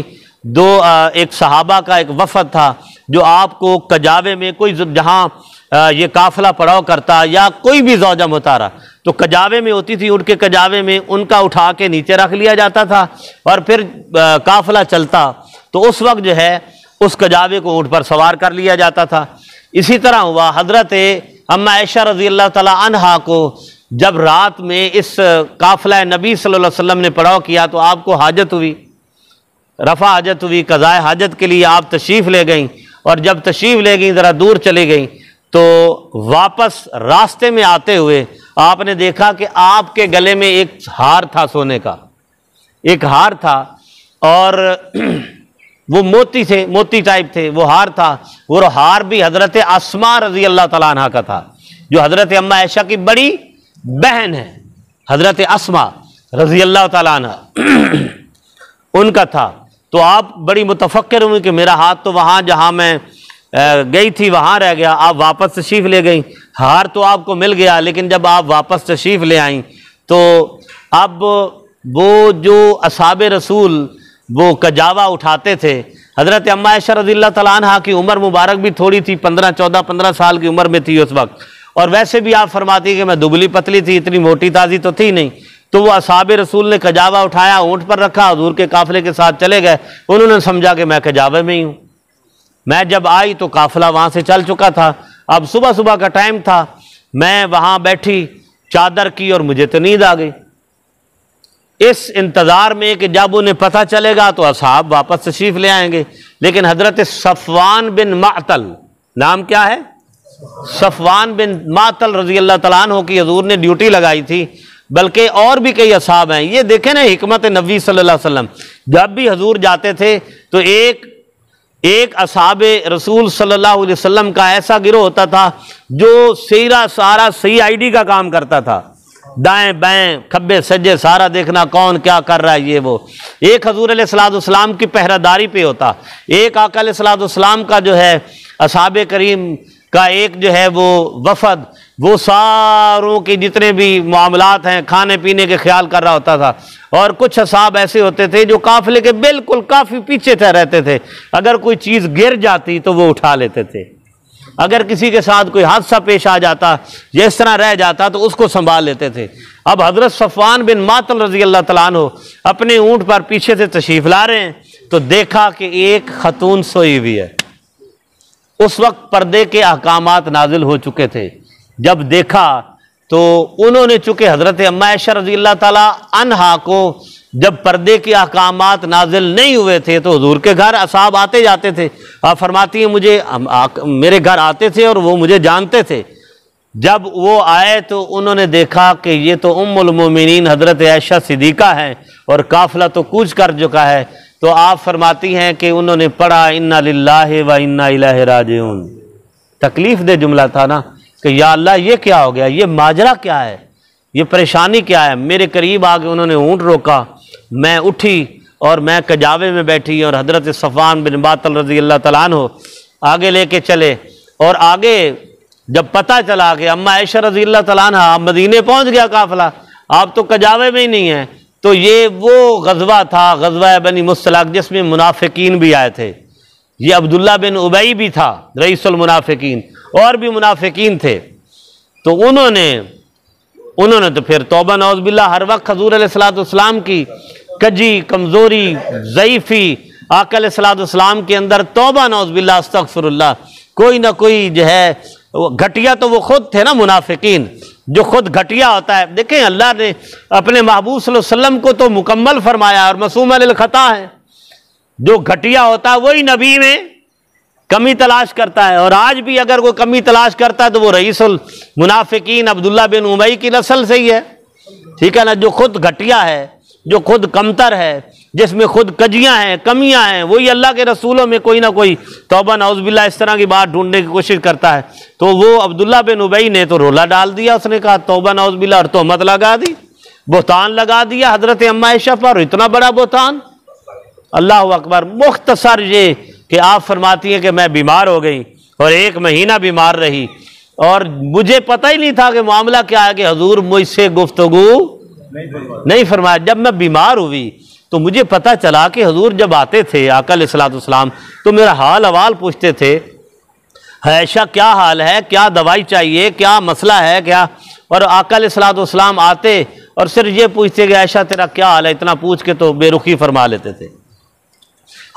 एक सहाबा का एक वफ़द था जो आपको कजावे में कोई जहाँ ये काफ़िला पड़ाव करता या कोई भी ज़ौजा मुतारा तो कजावे में होती थी, उनके कजावे में उनका उठा के नीचे रख लिया जाता था और फिर काफ़िला चलता तो उस वक्त जो है उस कजावे को ऊँट पर सवार कर लिया जाता था। इसी तरह हुआ हज़रत अम्मा आयशा रज़ियल्लाहु तआला अन्हा को जब रात में इस काफ़िला नबी सल्लल्लाहु अलैहि वसल्लम ने पड़ाव किया तो आपको हाजत हुई, रफ़ा हाजत हुई, कज़ाए हाजत के लिए आप तशरीफ़ ले गई, और जब तशरीफ़ ले गई ज़रा दूर चली गई तो वापस रास्ते में आते हुए आपने देखा कि आपके गले में एक हार था, सोने का एक हार था, और वो मोती थे, मोती टाइप थे, वो हार था। वो हार भी हज़रत अस्मा रज़ियल्लाहु तआला अन्हा का था, जो हज़रत अम्मा आयशा की बड़ी बहन है, हज़रत अस्मा रज़ियल्लाहु तआला अन्हा उनका था। तो आप बड़ी मुतफक्किर हुई कि मेरा हाथ तो वहाँ जहाँ मैं गई थी वहाँ रह गया, आप वापस तशरीफ़ ले गई, हार तो आपको मिल गया, लेकिन जब आप वापस तशरीफ़ ले आई तो अब वो जो असहाबे रसूल वो कजावा उठाते थे, हज़रत अम्मा आयशा रज़ियल्लाहु तआला अन्हा की उम्र मुबारक भी थोड़ी थी, 15 साल की उम्र में थी उस वक्त, और वैसे भी आप फरमाती कि मैं दुबली पतली थी, इतनी मोटी ताज़ी तो थी नहीं। तो वो असहाबे रसूल ने कजावा उठाया, ऊँट पर रखा, हुज़ूर के काफ़िले के साथ चले गए। उन्होंने समझा कि मैं कजावे में ही हूँ। मैं जब आई तो काफ़िला वहाँ से चल चुका था। अब सुबह सुबह का टाइम था, मैं वहाँ बैठी चादर की और मुझे तो नींद आ गई, इस इंतज़ार में कि जब उन्हें पता चलेगा तो असहाब वापस तशरीफ़ ले आएंगे। लेकिन हज़रत सफ़वान बिन मातल, नाम क्या है? सफ़वान बिन मातल रज़ियल्लाहु तआला अन्हु की हज़ूर ने ड्यूटी लगाई थी, बल्कि और भी कई असहाब हैं। ये देखें ना हिकमत नबी सल्लल्लाहु अलैहि वसल्लम, जब भी हज़ूर जाते थे तो एक असहाबे रसूल सल्लल्लाहु अलैहि वसल्लम का ऐसा गिरोह होता था जो सारा CID का काम करता था, दाएं बाएं खब्बे सज्जे सारा देखना कौन क्या कर रहा है, ये वो। एक हजूर अलैहिस्सलाम की पहरादारी पे होता, एक आका अलैहिस्सलाम का जो है असहाबे करीम का एक जो है वो वफद, वो सारों के जितने भी मामलात हैं खाने पीने के ख्याल कर रहा होता था। और कुछ असहाब ऐसे होते थे जो काफिले के बिल्कुल काफ़ी पीछे रहते थे, अगर कोई चीज़ गिर जाती तो वो उठा लेते थे, अगर किसी के साथ कोई हादसा पेश आ जाता जिस तरह रह जाता तो उसको संभाल लेते थे। अब हज़रत सफ़वान बिन मातल रज़ियल्लाहु तआला अन्हु अपने ऊँट पर पीछे से तशरीफ़ ला रहे हैं तो देखा कि एक खतून सोई हुई है। उस वक्त पर्दे के अहकामात नाजिल हो चुके थे। जब देखा तो उन्होंने, चूँकि हज़रत अम्मा आयशा रज़ियल्लाहु तआला अन्हा को जब पर्दे के अहकामात नाजिल नहीं हुए थे तो हुज़ूर के घर असहाब आते जाते थे। आप फरमाती हैं मेरे घर आते थे और वो मुझे जानते थे। जब वो आए तो उन्होंने देखा कि ये तो उम्मुल मोमिनीन हज़रत आयशा सिद्दीक़ा है और काफ़िला तो कूच कर चुका है। तो आप फरमाती हैं कि उन्होंने पढ़ा इन्ना लिल्लाहि व इन्ना इलैहि राजिऊन। तकलीफ़ दे जुमला था ना कि या अल्लाह ये क्या हो गया, ये माजरा क्या है, ये परेशानी क्या है। मेरे करीब आके उन्होंने ऊँट रोका, मैं उठी और मैं कजावे में बैठी और हज़रत सफ़वान बिन मुअत्तल रज़ी अल्लाह तआला अन्हु आगे लेके चले। और आगे जब पता चला कि अम्मा आयशा रज़ी अल्लाह तआला अन्हा आप मदीने पहुँच गया काफ़िला, आप तो कजावे में ही नहीं हैं, तो ये वो गज़वा था, गज़वा बनी मुस्तलक, जिसमें मुनाफिकीन भी आए थे। ये अब्दुल्ला बिन उबई भी था रईसुल मुनाफिकीन, और भी मुनाफिकीन थे। तो उन्होंने तो फिर तौबा नौज़ बिल्लाह हर वक्त हज़ूर अलैहिस्सलाम की कजी कमज़ोरी ज़ईफ़ी आका अलैहिस्सलाम के अंदर तौबा नौज़ बिल्लाह अस्तग़फिरुल्लाह, कोई ना कोई जो है घटिया तो वो खुद थे ना मुनाफिकीन, जो खुद घटिया होता है। देखें अल्लाह ने अपने महबूब सल्लल्लाहु अलैहि वसल्लम को तो मुकम्मल फरमाया और मसूम अनिल खता है। जो घटिया होता है वही नबी में कमी तलाश करता है, और आज भी अगर कोई कमी तलाश करता है तो वो रईसुल मुनाफिकीन अब्दुल्ला बिन उबई की नस्ल से ही है, ठीक है ना। जो खुद घटिया है, जो खुद कमतर है, जिसमें खुद कजियां हैं, कमियां हैं, वही अल्लाह के रसूलों में कोई ना कोई तौबा नौज़ बिल्लाह इस तरह की बात ढूंढने की कोशिश करता है। तो वो अब्दुल्ला बिन उबई ने तो रोला डाल दिया, उसने कहा तौबा नौज़ बिल्लाह, और तोहमत लगा दी, बोहतान लगा दिया हज़रत अम्मा आयशा पर। इतना बड़ा बोहतान, अल्लाह अकबर। मुख्तसर ये कि आप फरमाती हैं कि मैं बीमार हो गई और 1 महीना बीमार रही, और मुझे पता ही नहीं था कि मामला क्या है, कि हजूर मुझसे गुफ्तगू नहीं फरमाया। जब मैं बीमार हुई तो मुझे पता चला कि हजूर जब आते थे आका अलैहिस्सलाम तो मेरा हाल अवाल पूछते थे, आयशा क्या हाल है, क्या दवाई चाहिए, क्या मसला है क्या। और आका अलैहिस्सलाम आते और सिर्फ ये पूछते कि आयशा तेरा क्या हाल है, इतना पूछ के तो बेरुखी फरमा लेते थे।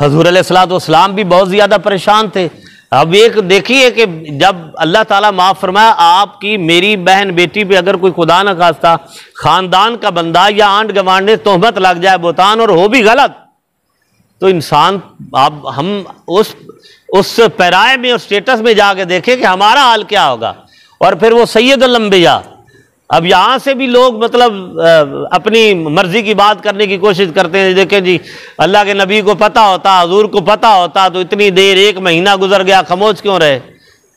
हजूर अलैहिस्सलाम भी बहुत ज़्यादा परेशान थे। अब एक देखिए कि जब अल्लाह ताला माफ़ फरमाया, आपकी मेरी बहन बेटी पे अगर कोई खुदा न खास्ता ख़ानदान का बंदा या आंट गंवाढ़ तोहमत लग जाए, बोतान, और हो भी गलत, तो इंसान हम उस पैराए में, उस स्टेटस में जाके देखें कि हमारा हाल क्या होगा। और फिर वो सैयदुल अंबिया, अब यहाँ से भी लोग मतलब अपनी मर्जी की बात करने की कोशिश करते हैं। देखें जी, अल्लाह के नबी को पता होता, हुजूर को पता होता, तो इतनी देर 1 महीना गुजर गया, खामोश क्यों रहे।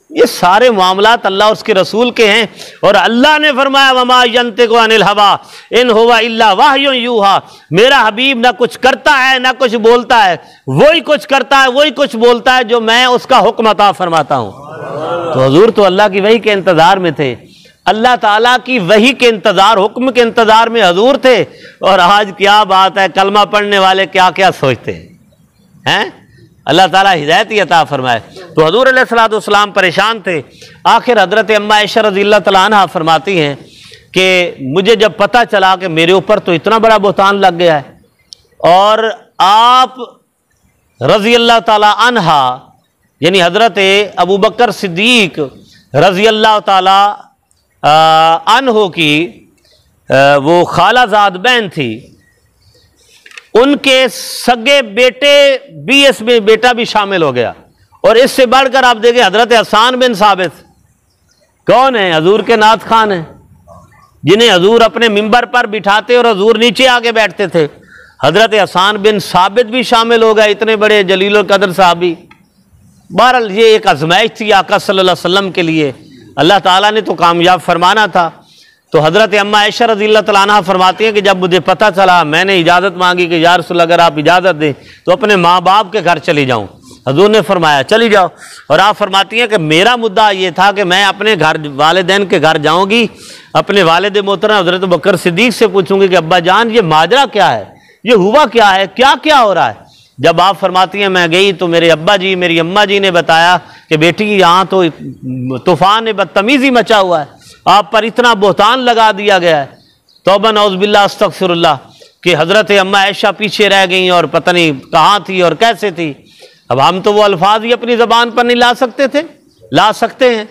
ये सारे मामलात अल्लाह और उसके रसूल के हैं। और अल्लाह ने फरमाया वमा यंतिकु अनिल हवा इन हुवा इल्ला वहयुन यूहा, मेरा हबीब ना कुछ करता है ना कुछ बोलता है, वही कुछ करता है वही कुछ बोलता है जो मैं उसका हुक्म अता फरमाता हूँ। तो हुजूर तो अल्लाह की वही के इंतजार में थे, अल्लाह ताला की वही के इंतजार, हुक्म के इंतजार में हजूर थे। और आज क्या बात है, कलमा पढ़ने वाले क्या क्या सोचते हैं। अल्लाह ताला हिदायत ही अता फरमाए। तो हजूर अलैहिस्सलाम परेशान थे। आखिर हजरत अम्मा आयशा रज़ियल्लाहु तआला अन्हा फरमाती हैं कि मुझे जब पता चला कि मेरे ऊपर तो इतना बड़ा बोतान लग गया है, और आप रज़ियल्लाहु तआला अन्हा यानी हजरत अबू बकर सिद्दीक रज़ियल्लाहु तआला अन्हो की वो खालाजाद बहन थी, उनके सगे बेटे भी इसमें बेटा भी शामिल हो गया। और इससे बढ़कर आप देखें हजरत हसन बिन साबित कौन है, हजूर के नाथ खान हैं, जिन्हें हजूर अपने मिंबर पर बिठाते और हजूर नीचे आके बैठते थे। हजरत हसन बिन साबित भी शामिल हो गए, इतने बड़े जलील कदर साहबी। बहरहाल ये एक आजमाइश थी आका सल्लल्लाहु अलैहि वसल्लम के लिए, अल्लाह ताला ने तो कामयाब फरमाना था। तो हज़रत अम्मा आयशा रज़ियल्लाहु तआला अन्हा फरमाती हैं कि जब मुझे पता चला, मैंने इजाज़त मांगी कि या रसूल अगर आप इजाज़त दें तो अपने माँ बाप के घर चली जाऊँ। हजूर ने फरमाया चली जाओ। और आप फरमाती हैं कि मेरा मुद्दा ये था कि मैं अपने घर वालिदैन के घर जाऊँगी, अपने वालिद मोहतरम हज़रत बकर सिद्दीक़ से पूछूंगी कि अब्बा जान ये माजरा क्या है, ये हुआ क्या है, क्या क्या हो रहा है। जब आप फरमाती हैं मैं गई तो मेरे अब्बा जी मेरी अम्मा जी ने बताया कि बेटी यहाँ तो तूफ़ान ने बदतमीज़ी मचा हुआ है, आप पर इतना बोहतान लगा दिया गया है। तौबा नौज़ बिल्लाह अस्तग़फिरुल्लाह कि हज़रत अम्मा आयशा पीछे रह गई और पता नहीं कहाँ थी और कैसे थी। अब हम तो वो अल्फाज ही अपनी ज़बान पर नहीं ला सकते थे, ला सकते हैं।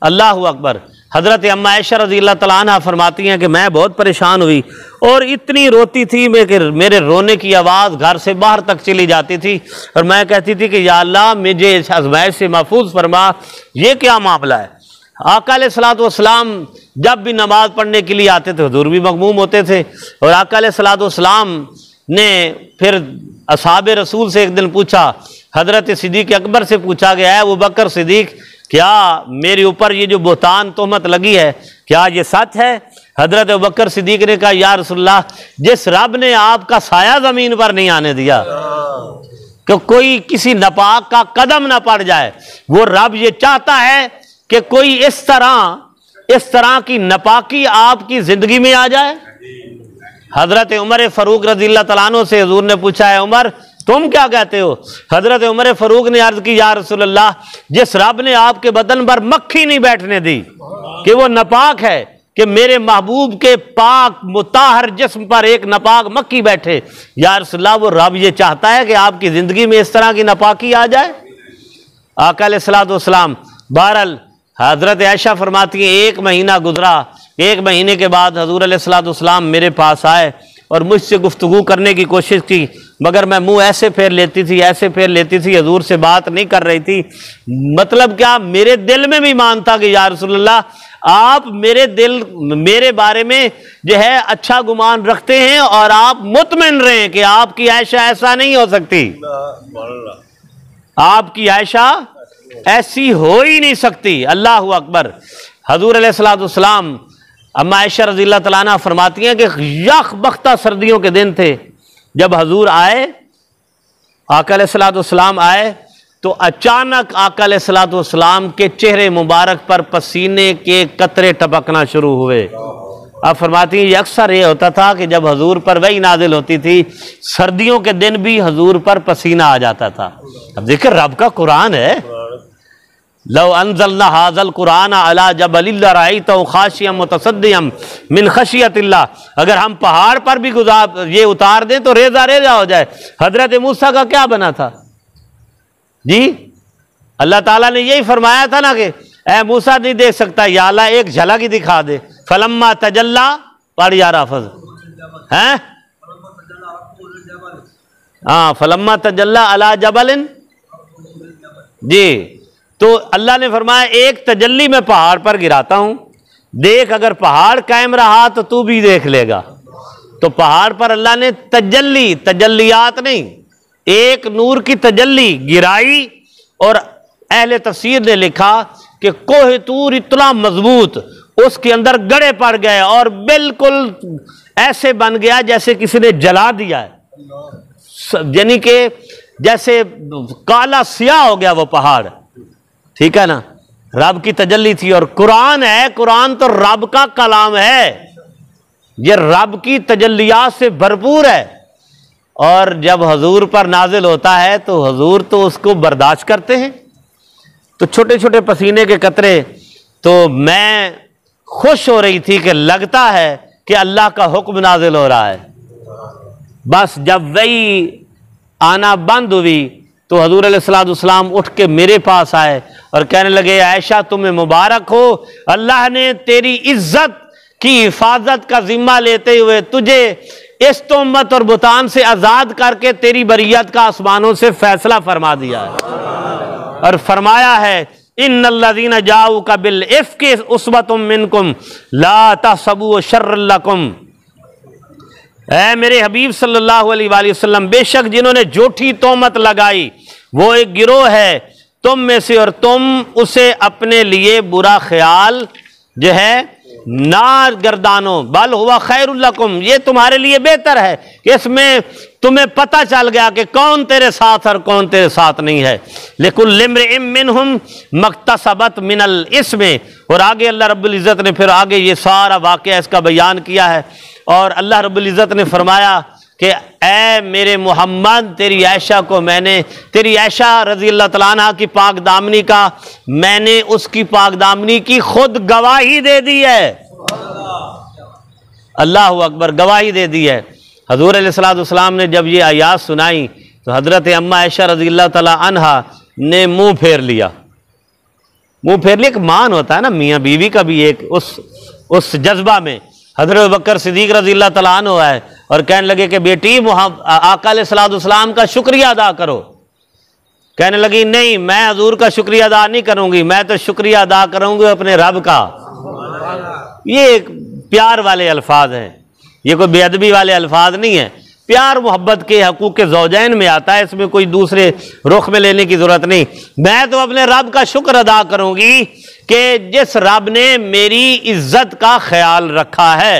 अल्लाह अकबर। हज़रत अम्मा आयशा रज़ियल्लाहु तआला अन्हा फरमाती हैं कि मैं बहुत परेशान हुई और इतनी रोती थी मैं कि मेरे रोने की आवाज़ घर से बाहर तक चली जाती थी। और मैं कहती थी कि या अल्लाह मुझे इस आज़माइश से महफूज फरमा, ये क्या मामला है। आका अलैहिस्सलातु वस्सलाम जब भी नमाज पढ़ने के लिए आते थे हुजूर भी मगमूम होते थे। और आका अलैहिस्सलातु वस्सलाम ने फिर असहाबे रसूल से एक दिन पूछा, हज़रत सिद्दीक़ अकबर से पूछा गया है वो बकर सिद्दीक़ क्या मेरे ऊपर ये जो बुहतान तोहमत लगी है क्या ये सच है? हजरत अबू बकर सिद्दीक ने कहा या रसूलल्लाह, जिस रब ने आपका साया जमीन पर नहीं आने दिया कि कोई किसी नापाक का कदम ना पड़ जाए, वो रब ये चाहता है कि कोई इस तरह की नापाकी आपकी जिंदगी में आ जाए। हजरत उमर फारूक रज़ियल्लाहु तआला अन्हु से हुजूर ने पूछा है उमर तुम क्या कहते हो? हजरत उमर फारूक ने अर्ज की या रसूलल्लाह, जिस रब ने आपके बदन पर मक्खी नहीं बैठने दी कि वो नापाक है, कि मेरे महबूब के पाक मुताहर जिस्म पर एक नापाक मक्खी बैठे, या रसूलल्लाह वो रब ये चाहता है कि आपकी जिंदगी में इस तरह की नापाकी आ जाए। आका अलैहिस्सलातु वस्सलाम, बहरहाल हजरत आयशा फरमाती हैं 1 महीना गुजरा, 1 महीने के बाद हजूर अलैहिस्सलातु वस्सलाम मेरे पास आए और मुझसे गुफ्तगू करने की कोशिश की, मगर मैं मुंह ऐसे फेर लेती थी, हजूर से बात नहीं कर रही थी। मतलब क्या, मेरे दिल में भी मान था कि या रसूलल्लाह आप मेरे बारे में जो है अच्छा गुमान रखते हैं और आप मुतमिन रहे कि आपकी आयशा ऐसा नहीं हो सकती, आपकी आयशा ऐसी हो ही नहीं सकती। अल्लाह अकबर। हजूर अलैहिस्सलातु वस्सलाम, अम्मा आयशा रज़ियल्लाहु तआला अन्हा फरमाती हैं कि यख बख्ता सर्दियों के दिन थे, जब हजूर आए, आका अलैहिस्सलातु वस्सलाम आए तो अचानक आका अलैहिस्सलातु वस्सलाम के चेहरे मुबारक पर पसीने के कतरे टपकना शुरू हुए। अब फरमाती हैं ये अक्सर ये होता था कि जब हजूर पर वही नाजिल होती थी, सर्दियों के दिन भी हजूर पर पसीना आ जाता था। अब देखिए रब का कुरान है, लौ अंज़लना हाज़ल कुरान अला जबलिन लरअयतहु खाशियम मुतसद्दियम मिन खशियतिल्लाह, अगर हम पहाड़ पर भी ये उतार दें तो रेजा रेजा हो जाए। हजरत मूसा का क्या बना था जी? अल्लाह ताला ने यही फरमाया था ना कि ए मूसा नहीं देख सकता, या अल्लाह एक झलक ही दिखा दे। फलम्मा तजल्ला, पढ़ यार हाफिज हैं, हाँ, फलम्मा तजल्ला अला जबलिन जी, तो अल्लाह ने फरमाया एक तजल्ली में पहाड़ पर गिराता हूं, देख अगर पहाड़ कायम रहा तो तू भी देख लेगा। तो पहाड़ पर अल्लाह ने तजल्ली, तजल्लियात नहीं, एक नूर की तजल्ली गिराई। और अहले तफसीर ने लिखा कि कोह तूर इतना मजबूत, उसके अंदर गड़े पड़ गए और बिल्कुल ऐसे बन गया जैसे किसी ने जला दिया है, यानी कि जैसे काला सियाह हो गया वो पहाड़। ठीक है ना, रब की तजल्ली थी। और कुरान है, कुरान तो रब का कलाम है, ये रब की तजल्लियात से भरपूर है। और जब हजूर पर नाजिल होता है तो हजूर तो उसको बर्दाश्त करते हैं। तो छोटे छोटे पसीने के कतरे, तो मैं खुश हो रही थी कि लगता है कि अल्लाह का हुक्म नाजिल हो रहा है। बस जब वही आना बंद हुई तो हजूर अलैहिस्सलातु वस्सलाम उठ के मेरे पास आए और कहने लगे आयशा तुम्हें मुबारक हो, अल्लाह ने तेरी इज्जत की हिफाजत का जिम्मा लेते हुए तुझे इस तोहमत और बुतान से आजाद करके तेरी बरियत का आसमानों से फैसला फरमा दिया है। और फरमाया है इन्नल्लज़ीना जाऊका बिल इफ्की उस्वतुम मिनकुम ला तहसबू शर्रन लकुम। ऐ मेरे हबीब सल्लल्लाहु अलैहि वसल्लम, बेशक जिन्होंने झूठी तोहमत लगाई वो एक गिरोह है तुम में से, और तुम उसे अपने लिए बुरा ख्याल जो है ना गर्दानो, बल हुआ खैरुल लकुम, ये तुम्हारे लिए बेहतर है कि इसमें तुम्हें पता चल गया कि कौन तेरे साथ और कौन तेरे साथ नहीं है। लिकुल्लि इम्रिइम मिनहुम मक्तसबत मिनल इसमें। और आगे अल्लाह रब्बुल इज़्ज़त ने फिर आगे ये सारा वाक़या इसका बयान किया है। और अल्लाह रब्बुल इज़्ज़त ने फरमाया कि ऐ मेरे मोहम्मद, तेरी आयशा को मैंने, तेरी आयशा रज़ियल्लाहु तआला अन्हा की पाक दामनी का, मैंने उसकी पाक दामनी की खुद गवाही दे दी है। अल्लाह अकबर, गवाही दे दी है। हज़ूर अलैहिस्सलातु वस्सलाम ने जब ये आयात सुनाई तो हज़रत अम्मा आयशा रज़ियल्लाहु तआला अन्हा ने मुंह फेर लिया। मुंह फेर लिया, एक मान होता है ना मियाँ बीवी का भी एक उस जज्बा में। हज़रत बकर सिद्दीक रज़ियल्लाहु तआला अन्हु है और कहने लगे कि बेटी आका अलैहिस्सलातु वस्सलाम का शुक्रिया अदा करो। कहने लगी नहीं, मैं हजूर का शुक्रिया अदा नहीं करूंगी, मैं तो शुक्रिया अदा करूंगी अपने रब का। ये एक प्यार वाले अल्फाज हैं, ये कोई बेअदबी वाले अल्फाज नहीं है, प्यार मोहब्बत के हकूक़ ज़ौजैन में आता है, इसमें कोई दूसरे रुख में लेने की ज़रूरत नहीं। मैं तो अपने रब का शुक्र अदा करूँगी कि जिस रब ने मेरी इज़्ज़त का ख्याल रखा है,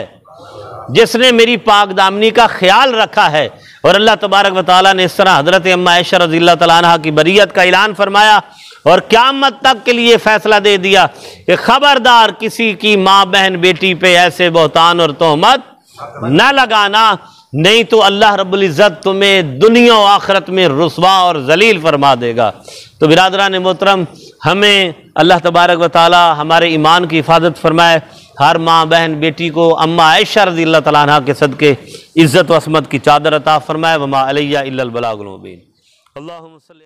जिसने मेरी पाक दामनी का ख्याल रखा है। और अल्लाह तबारक व तआला ने इस तरह हज़रत अम्मा आयशा रज़ियल्लाहु तआला अन्हा की बरियत का ऐलान फरमाया और क़यामत तक के लिए फैसला दे दिया कि खबरदार किसी की माँ बहन बेटी पे ऐसे बहतान और तोहमत न लगाना, नहीं तो अल्लाह रब्बुल इज़्ज़त तुम्हें दुनिया और आखिरत में रुसवा और जलील फरमा देगा। तो बिरादरान मोहतरम, हमें अल्लाह तबारक व तआला हमारे ईमान की हिफाजत फरमाए। हर माँ बहन बेटी को अम्मा आयशा रज़ियल्लाहु तआला अन्हा के सदके इज़्ज़त व असमत की चादर अता फरमाए। वमा अलैया इल्लल बलागुल मुबीन। अल्लाहुम्मा सल्ली